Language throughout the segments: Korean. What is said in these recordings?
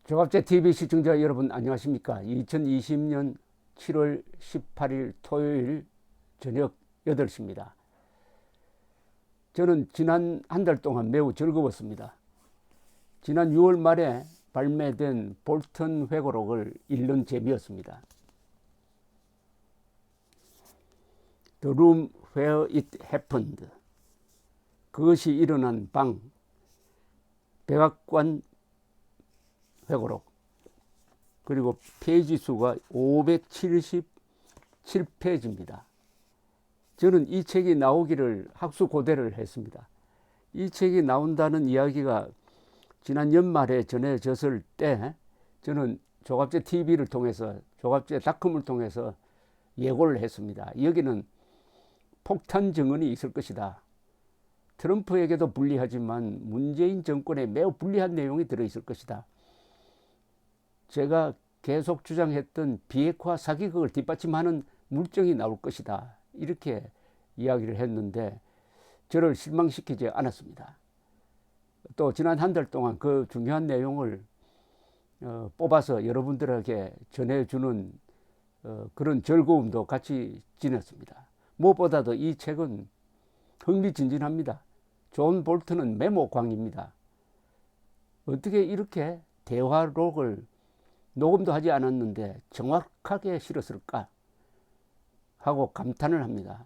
조갑제 TV 시청자 여러분 안녕하십니까? 2020년 7월 18일 토요일 저녁 8시입니다. 저는 지난 한 달 동안 매우 즐거웠습니다. 지난 6월 말에 발매된 볼턴 회고록을 읽는 재미였습니다. The Room Where It Happened, 그것이 일어난 방, 백악관 회고록, 그리고 페이지 수가 577페이지입니다. 저는 이 책이 나오기를 학수고대를 했습니다. 이 책이 나온다는 이야기가 지난 연말에 전해졌을 때 저는 조갑제 TV를 통해서, 조갑제닷컴을 통해서 예고를 했습니다. 여기는 폭탄 증언이 있을 것이다. 트럼프에게도 불리하지만 문재인 정권에 매우 불리한 내용이 들어있을 것이다. 제가 계속 주장했던 비핵화 사기극을 뒷받침하는 물증이 나올 것이다. 이렇게 이야기를 했는데 저를 실망시키지 않았습니다. 또 지난 한 달 동안 그 중요한 내용을 뽑아서 여러분들에게 전해주는 그런 즐거움도 같이 지냈습니다. 무엇보다도 이 책은 흥미진진합니다. 존 볼턴은 메모광입니다. 어떻게 이렇게 대화록을 녹음도 하지 않았는데 정확하게 실었을까 하고 감탄을 합니다.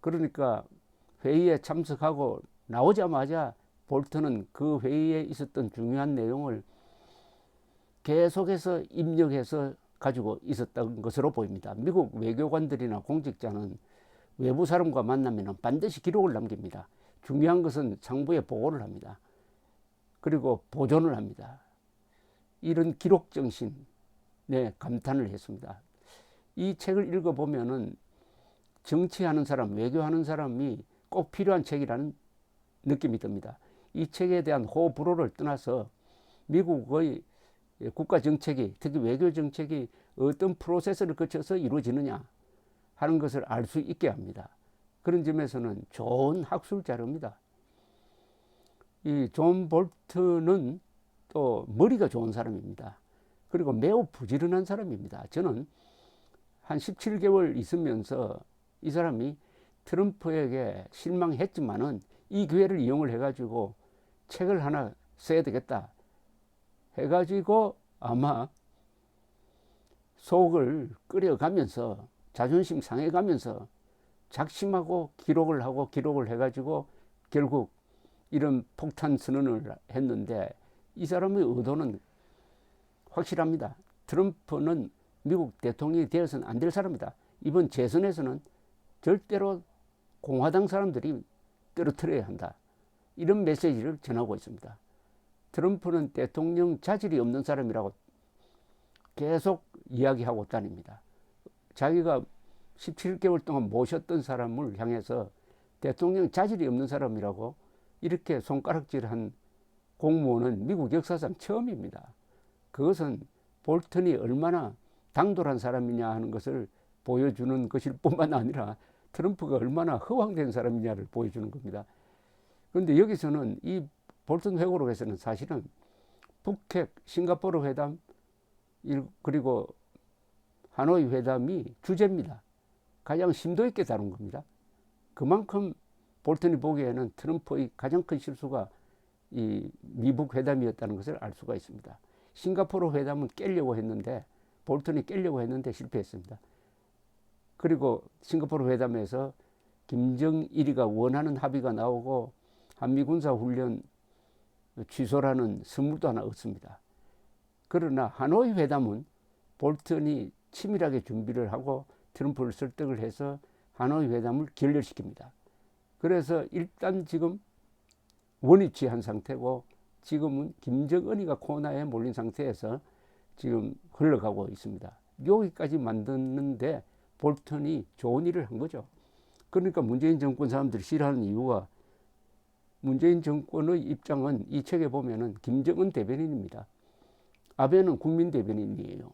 그러니까 회의에 참석하고 나오자마자 볼턴은 그 회의에 있었던 중요한 내용을 계속해서 입력해서 가지고 있었던 것으로 보입니다. 미국 외교관들이나 공직자는 외부 사람과 만나면 반드시 기록을 남깁니다. 중요한 것은 상부에 보고를 합니다. 그리고 보존을 합니다. 이런 기록 정신에 감탄을 했습니다. 이 책을 읽어보면은 정치하는 사람, 외교하는 사람이 꼭 필요한 책이라는 느낌이 듭니다. 이 책에 대한 호불호를 떠나서 미국의 국가 정책이, 특히 외교 정책이 어떤 프로세스를 거쳐서 이루어지느냐 하는 것을 알 수 있게 합니다. 그런 점에서는 좋은 학술 자료입니다. 이 존 볼턴은 또 머리가 좋은 사람입니다. 그리고 매우 부지런한 사람입니다. 저는 한 17개월 있으면서 이 사람이 트럼프에게 실망했지만은 이 기회를 이용을 해가지고 책을 하나 써야 되겠다 해가지고 아마 속을 끓여가면서 자존심 상해가면서 작심하고 기록을 하고 기록을 해가지고 결국 이런 폭탄 선언을 했는데 이 사람의 의도는 확실합니다. 트럼프는 미국 대통령이 되어서는 안 될 사람이다. 이번 재선에서는 절대로 공화당 사람들이 떨어뜨려야 한다. 이런 메시지를 전하고 있습니다. 트럼프는 대통령 자질이 없는 사람이라고 계속 이야기하고 다닙니다. 자기가 17개월 동안 모셨던 사람을 향해서 대통령 자질이 없는 사람이라고 이렇게 손가락질한 공무원은 미국 역사상 처음입니다. 그것은 볼턴이 얼마나 당돌한 사람이냐 하는 것을 보여주는 것일 뿐만 아니라 트럼프가 얼마나 허황된 사람이냐를 보여주는 겁니다. 그런데 여기서는 이 볼턴 회고록에서는 사실은 북핵, 싱가포르 회담 그리고 하노이 회담이 주제입니다. 가장 심도 있게 다룬 겁니다. 그만큼 볼턴이 보기에는 트럼프의 가장 큰 실수가 이 미북 회담이었다는 것을 알 수가 있습니다. 싱가포르 회담은 깨려고 했는데 볼턴이 깨려고 했는데 실패했습니다. 그리고 싱가포르 회담에서 김정일이가 원하는 합의가 나오고 한미 군사훈련 취소라는 선물도 하나 얻습니다. 그러나 하노이 회담은 볼턴이 치밀하게 준비를 하고 트럼프를 설득을 해서 하노이 회담을 결렬시킵니다. 그래서 일단 지금 원위치한 상태고 지금은 김정은이가 코너에 몰린 상태에서 지금 흘러가고 있습니다. 여기까지 만드는데 볼턴이 좋은 일을 한 거죠. 그러니까 문재인 정권 사람들이 싫어하는 이유가 문재인 정권의 입장은 이 책에 보면은 김정은 대변인입니다. 아베는 국민 대변인이에요.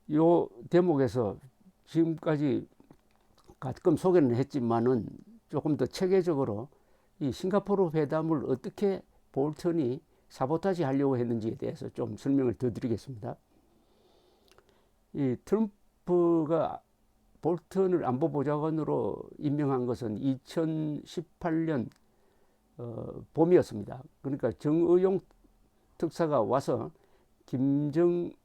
이 대목에서 지금까지 가끔 소개는 했지만은 조금 더 체계적으로 이 싱가포르 회담을 어떻게 볼턴이 사보타지 하려고 했는지에 대해서 좀 설명을 더 드리겠습니다. 이 트럼프가 볼턴을 안보보좌관으로 임명한 것은 2018년 봄이었습니다. 그러니까 정의용 특사가 와서 김정은의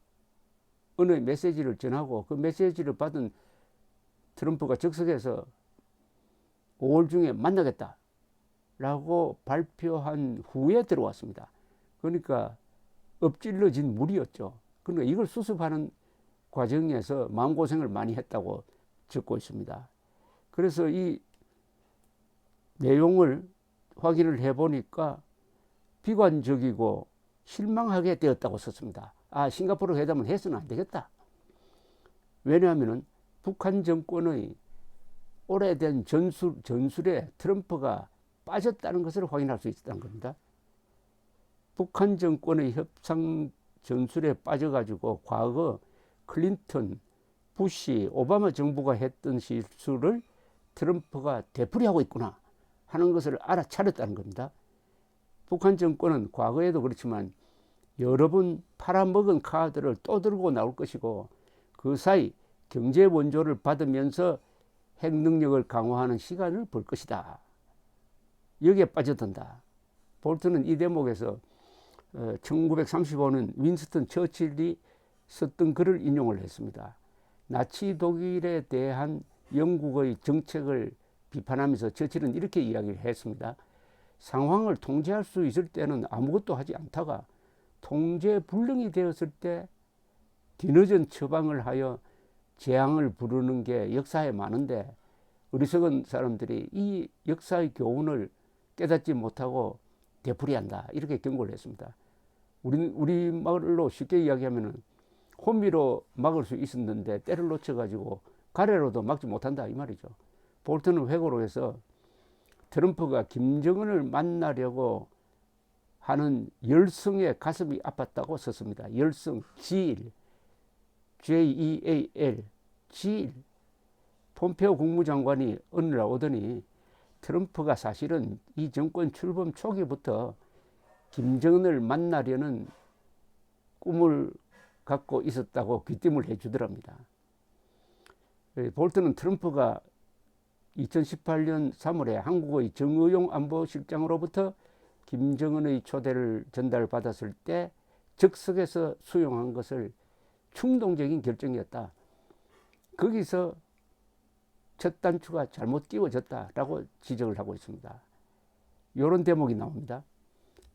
메시지를 전하고 그 메시지를 받은 트럼프가 즉석에서 5월 중에 만나겠다 라고 발표한 후에 들어왔습니다. 그러니까 엎질러진 물이었죠. 그러니까 이걸 수습하는 과정에서 마음고생을 많이 했다고 적고 있습니다. 그래서 이 내용을 확인을 해보니까 비관적이고 실망하게 되었다고 썼습니다. 아, 싱가포르 회담은 해서는 안 되겠다. 왜냐하면 북한 정권의 오래된 전술에 트럼프가 빠졌다는 것을 확인할 수 있었다는 겁니다. 북한 정권의 협상 전술에 빠져가지고 과거 클린턴, 부시, 오바마 정부가 했던 실수를 트럼프가 되풀이하고 있구나 하는 것을 알아차렸다는 겁니다. 북한 정권은 과거에도 그렇지만 여러 번 팔아먹은 카드를 또 들고 나올 것이고 그 사이 경제 원조를 받으면서 핵 능력을 강화하는 시간을 볼 것이다. 여기에 빠져든다. 볼턴은 이 대목에서 1935년 윈스턴 처칠이 썼던 글을 인용을 했습니다. 나치 독일에 대한 영국의 정책을 비판하면서 처칠은 이렇게 이야기를 했습니다. 상황을 통제할 수 있을 때는 아무것도 하지 않다가 통제 불능이 되었을 때 뒤늦은 처방을 하여 재앙을 부르는 게 역사에 많은데 어리석은 사람들이 이 역사의 교훈을 깨닫지 못하고 되풀이한다. 이렇게 경고를 했습니다. 우리 말로 쉽게 이야기하면 호미로 막을 수 있었는데 때를 놓쳐가지고 가래로도 막지 못한다 이 말이죠. 볼턴은 회고로 해서 트럼프가 김정은을 만나려고 하는 열성에 가슴이 아팠다고 썼습니다. 열성, 지일, J-E-A-L, 지일. 폼페오 국무장관이 어느 날 오더니 트럼프가 사실은 이 정권 출범 초기부터 김정은을 만나려는 꿈을 갖고 있었다고 귀띔을 해주더랍니다. 볼턴은 트럼프가 2018년 3월에 한국의 정의용 안보실장으로부터 김정은의 초대를 전달받았을 때 즉석에서 수용한 것을 충동적인 결정이었다. 거기서 첫 단추가 잘못 끼워졌다라고 지적을 하고 있습니다. 이런 대목이 나옵니다.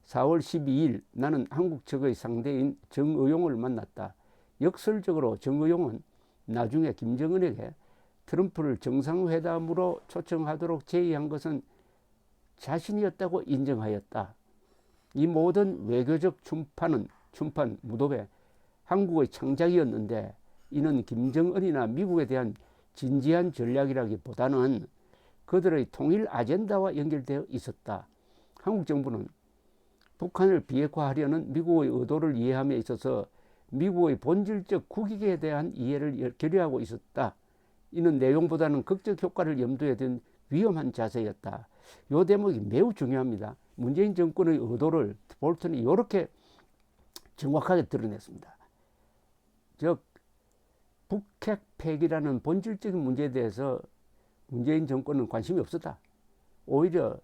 4월 12일 나는 한국 측의 상대인 정의용을 만났다. 역설적으로 정의용은 나중에 김정은에게 트럼프를 정상회담으로 초청하도록 제의한 것은 자신이었다고 인정하였다. 이 모든 외교적 춤판 무도회 한국의 창작이었는데 이는 김정은이나 미국에 대한 진지한 전략이라기보다는 그들의 통일 아젠다와 연결되어 있었다. 한국 정부는 북한을 비핵화하려는 미국의 의도를 이해함에 있어서 미국의 본질적 국익에 대한 이해를 결여하고 있었다. 이는 내용보다는 극적 효과를 염두에 둔 위험한 자세였다. 이 대목이 매우 중요합니다. 문재인 정권의 의도를 볼턴이 이렇게 정확하게 드러냈습니다. 즉 북핵 폐기라는 본질적인 문제에 대해서 문재인 정권은 관심이 없었다. 오히려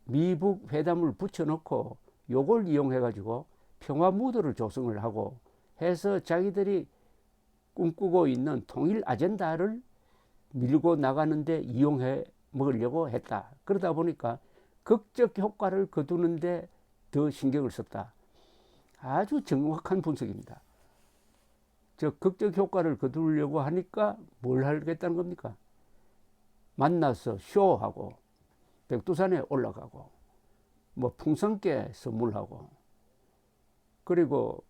미북 회담을 붙여놓고 요걸 이용해가지고 평화 무드를 조성을 하고 해서 자기들이 꿈꾸고 있는 통일 아젠다를 밀고 나가는데 이용해 먹으려고 했다. 그러다 보니까 극적 효과를 거두는데 더 신경을 썼다. 아주 정확한 분석입니다. 즉 극적 효과를 거두려고 하니까 뭘 하겠다는 겁니까? 만나서 쇼하고 백두산에 올라가고 뭐 풍선깨 선물하고 그리고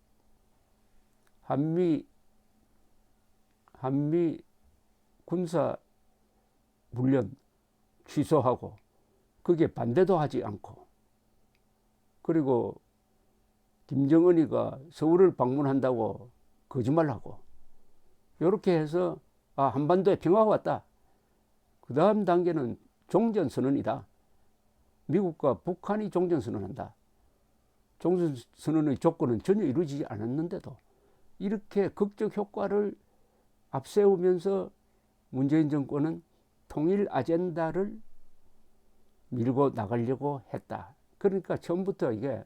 한미 군사 훈련 취소하고 그게 반대도 하지 않고 그리고 김정은이가 서울을 방문한다고 거짓말하고 이렇게 해서 한반도에 평화가 왔다. 그 다음 단계는 종전선언이다. 미국과 북한이 종전선언한다. 종전선언의 조건은 전혀 이루어지지 않았는데도 이렇게 극적 효과를 앞세우면서 문재인 정권은 통일 아젠다를 밀고 나가려고 했다. 그러니까 처음부터 이게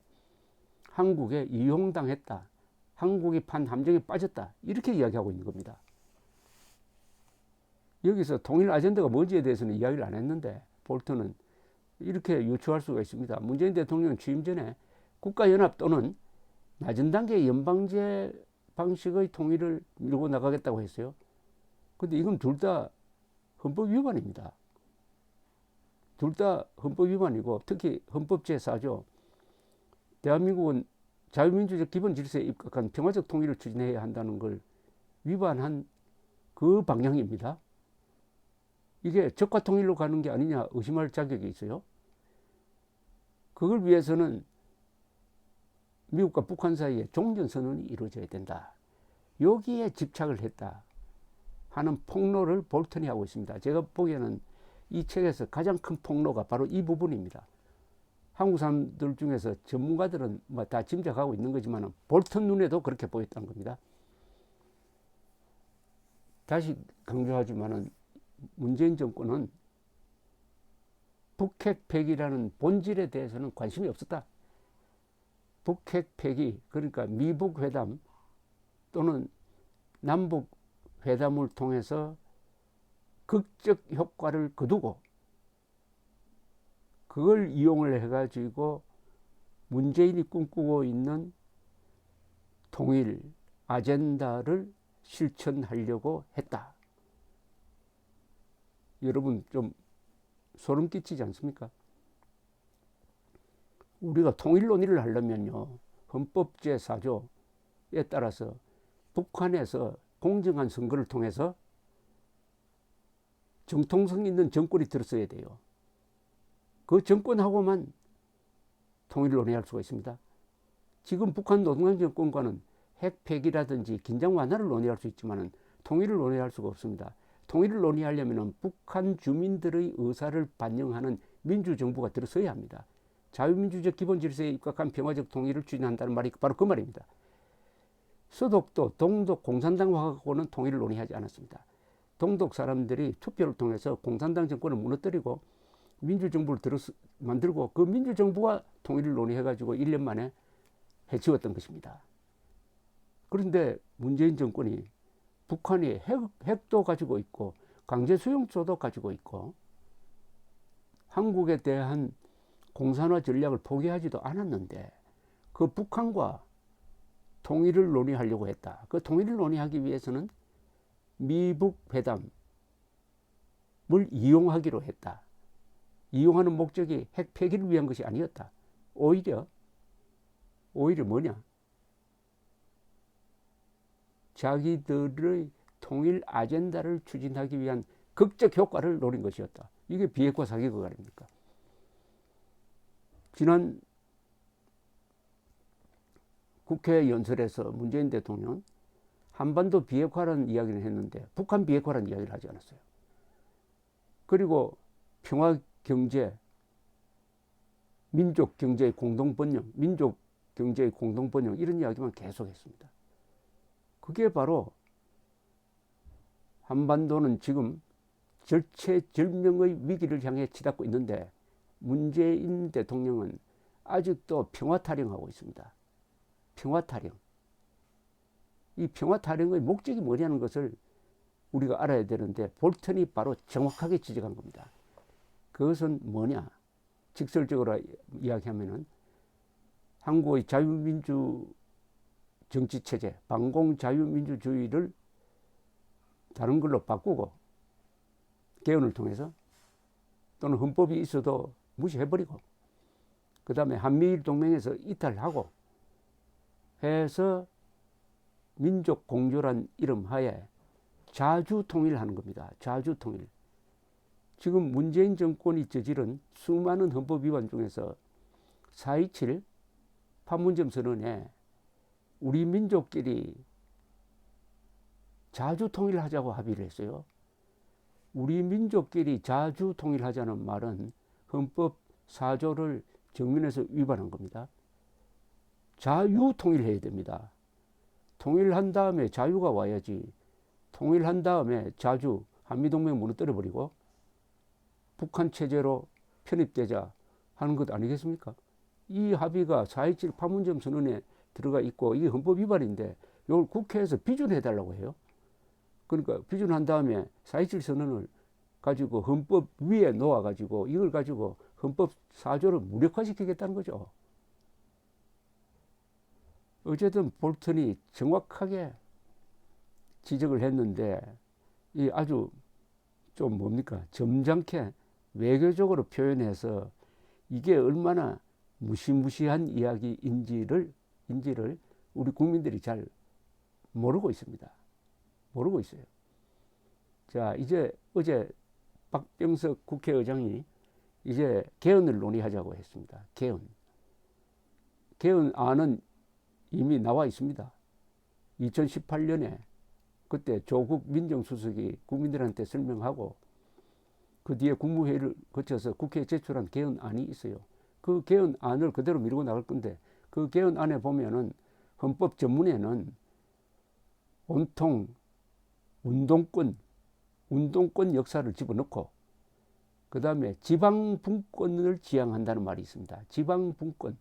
한국에 이용당했다. 한국이 판 함정에 빠졌다. 이렇게 이야기하고 있는 겁니다. 여기서 통일 아젠다가 뭔지에 대해서는 이야기를 안 했는데 볼턴은 이렇게 유추할 수가 있습니다. 문재인 대통령 취임 전에 국가연합 또는 낮은 단계 연방제 방식의 통일을 밀고 나가겠다고 했어요. 근데 이건 둘 다 헌법 위반입니다. 둘 다 헌법 위반이고 특히 헌법 제4조 대한민국은 자유민주적 기본 질서에 입각한 평화적 통일을 추진해야 한다는 걸 위반한 그 방향입니다. 이게 적화 통일로 가는 게 아니냐 의심할 자격이 있어요. 그걸 위해서는 미국과 북한 사이에 종전선언이 이루어져야 된다. 여기에 집착을 했다 하는 폭로를 볼턴이 하고 있습니다. 제가 보기에는 이 책에서 가장 큰 폭로가 바로 이 부분입니다. 한국 사람들 중에서 전문가들은 뭐 다 짐작하고 있는 거지만 볼턴 눈에도 그렇게 보였다는 겁니다. 다시 강조하지만은 문재인 정권은 북핵 폐기라는 본질에 대해서는 관심이 없었다. 북핵 폐기, 그러니까 미북 회담 또는 남북 회담을 통해서 극적 효과를 거두고 그걸 이용을 해가지고 문재인이 꿈꾸고 있는 통일 아젠다를 실천하려고 했다. 여러분 좀 소름 끼치지 않습니까? 우리가 통일 논의를 하려면요, 헌법 제4조에 따라서 북한에서 공정한 선거를 통해서 정통성 있는 정권이 들어서야 돼요. 그 정권하고만 통일을 논의할 수가 있습니다. 지금 북한 노동당 정권과는 핵 폐기라든지 긴장 완화를 논의할 수 있지만 통일을 논의할 수가 없습니다. 통일을 논의하려면 북한 주민들의 의사를 반영하는 민주정부가 들어서야 합니다. 자유민주적 기본 질서에 입각한 평화적 통일을 추진한다는 말이 바로 그 말입니다. 서독도 동독 공산당하고는 통일을 논의하지 않았습니다. 동독 사람들이 투표를 통해서 공산당 정권을 무너뜨리고 민주정부를 만들고 그 민주정부가 통일을 논의해가지고 1년 만에 해치웠던 것입니다. 그런데 문재인 정권이 북한이 핵도 가지고 있고 강제수용소도 가지고 있고 한국에 대한 공산화 전략을 포기하지도 않았는데 그 북한과 통일을 논의하려고 했다. 그 통일을 논의하기 위해서는 미북 회담을 이용하기로 했다. 이용하는 목적이 핵 폐기를 위한 것이 아니었다. 오히려 뭐냐? 자기들의 통일 아젠다를 추진하기 위한 극적 효과를 노린 것이었다. 이게 비핵화 사격극 아닙니까? 지난 국회 연설에서 문재인 대통령 한반도 비핵화라는 이야기를 했는데 북한 비핵화라는 이야기를 하지 않았어요. 그리고 평화 경제, 민족 경제의 공동번영, 민족 경제의 공동번영 이런 이야기만 계속했습니다. 그게 바로 한반도는 지금 절체절명의 위기를 향해 치닫고 있는데 문재인 대통령은 아직도 평화 타령하고 있습니다. 평화 타령. 이 평화 타령의 목적이 뭐냐는 것을 우리가 알아야 되는데 볼턴이 바로 정확하게 지적한 겁니다. 그것은 뭐냐? 직설적으로 이야기하면은 한국의 자유민주 정치체제, 반공자유민주주의를 다른 걸로 바꾸고 개헌을 통해서 또는 헌법이 있어도 무시해버리고 그 다음에 한미일 동맹에서 이탈하고 해서 민족 공조란 이름 하에 자주통일하는 겁니다. 자주통일. 지금 문재인 정권이 저지른 수많은 헌법 위반 중에서 4.27 판문점 선언에 우리 민족끼리 자주통일하자고 합의를 했어요. 우리 민족끼리 자주통일하자는 말은 헌법 4조를 정면에서 위반한 겁니다. 자유 통일해야 됩니다. 통일한 다음에 자유가 와야지. 통일한 다음에 자주 한미동맹 무너뜨려 버리고 북한 체제로 편입되자 하는 것 아니겠습니까? 이 합의가 4.27 판문점 선언에 들어가 있고 이게 헌법 위반인데 이걸 국회에서 비준해 달라고 해요. 그러니까 비준한 다음에 4.27 선언을 가지고 헌법 위에 놓아 가지고 이걸 가지고 헌법 4조를 무력화시키겠다는 거죠. 어쨌든 볼턴이 정확하게 지적을 했는데 이 아주 좀 뭡니까 점잖게 외교적으로 표현해서 이게 얼마나 무시무시한 이야기인지를 우리 국민들이 잘 모르고 있습니다. 모르고 있어요. 자, 이제 어제 박병석 국회의장이 이제 개헌을 논의하자고 했습니다. 개헌안은 이미 나와 있습니다. 2018년에 그때 조국 민정수석이 국민들한테 설명하고 그 뒤에 국무회의를 거쳐서 국회에 제출한 개헌안이 있어요. 그 개헌안을 그대로 밀고 나갈 건데 그 개헌안에 보면은 헌법 전문에는 온통 운동권 역사를 집어넣고 그 다음에 지방분권을 지향한다는 말이 있습니다. 지방분권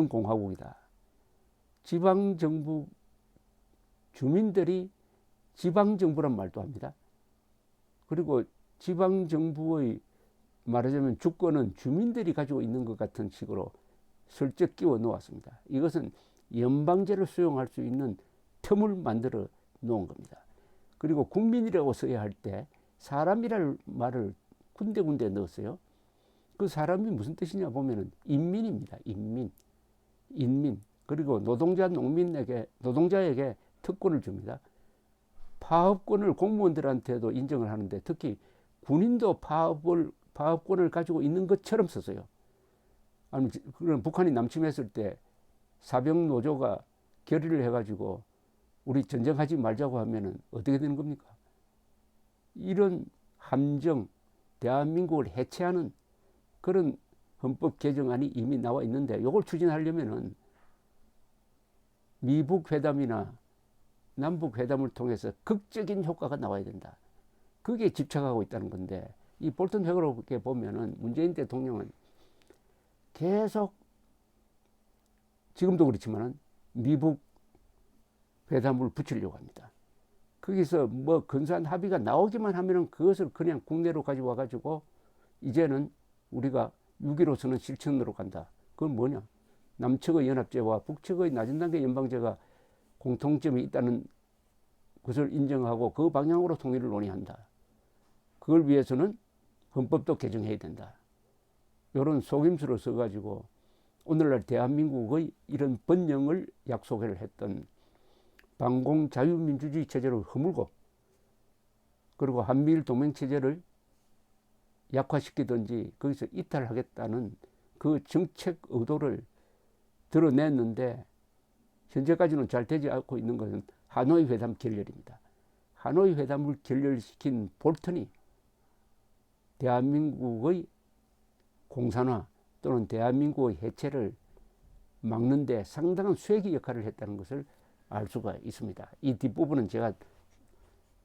공화국이다. 지방정부 주민들이 지방정부란 말도 합니다. 그리고 지방정부의 말하자면 주권은 주민들이 가지고 있는 것 같은 식으로 슬쩍 끼워 놓았습니다. 이것은 연방제를 수용할 수 있는 틈을 만들어 놓은 겁니다. 그리고 국민이라고 써야 할 때 사람이라는 말을 군데군데 넣었어요. 그 사람이 무슨 뜻이냐 보면은 인민입니다. 인민. 그리고 노동자에게 특권을 줍니다. 파업권을 공무원들한테도 인정을 하는데 특히 군인도 파업권을 가지고 있는 것처럼 썼어요. 아니, 그런 북한이 남침했을 때 사병 노조가 결의를 해가지고 우리 전쟁하지 말자고 하면은 어떻게 되는 겁니까? 이런 함정, 대한민국을 해체하는 그런 헌법 개정안이 이미 나와 있는데 이걸 추진하려면은 미북 회담이나 남북 회담을 통해서 극적인 효과가 나와야 된다. 그게 집착하고 있다는 건데 이 볼턴 회고록에 보면은 문재인 대통령은 계속 지금도 그렇지만은 미북 회담을 붙이려고 합니다. 거기서 뭐 근사한 합의가 나오기만 하면은 그것을 그냥 국내로 가지고 와가지고 이제는 우리가 6.15선언 실천으로 간다. 그건 뭐냐? 남측의 연합제와 북측의 낮은 단계 연방제가 공통점이 있다는 것을 인정하고 그 방향으로 통일을 논의한다. 그걸 위해서는 헌법도 개정해야 된다. 이런 속임수를 써가지고 오늘날 대한민국의 이런 번영을 약속을 했던 반공 자유민주주의 체제를 허물고 그리고 한미일 동맹체제를 약화시키든지 거기서 이탈하겠다는 그 정책 의도를 드러냈는데 현재까지는 잘 되지 않고 있는 것은 하노이 회담 결렬입니다. 하노이 회담을 결렬시킨 볼턴이 대한민국의 공산화 또는 대한민국의 해체를 막는 데 상당한 쇠기 역할을 했다는 것을 알 수가 있습니다. 이 뒷부분은 제가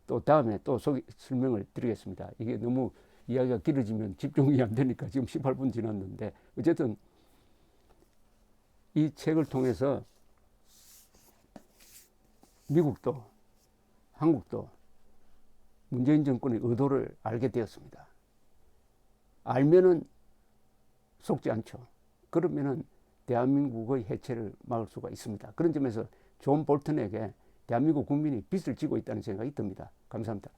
또 다음에 또 설명을 드리겠습니다. 이게 너무 이야기가 길어지면 집중이 안 되니까 지금 18분 지났는데 어쨌든 이 책을 통해서 미국도 한국도 문재인 정권의 의도를 알게 되었습니다. 알면은 속지 않죠. 그러면은 대한민국의 해체를 막을 수가 있습니다. 그런 점에서 존 볼턴에게 대한민국 국민이 빚을 지고 있다는 생각이 듭니다. 감사합니다.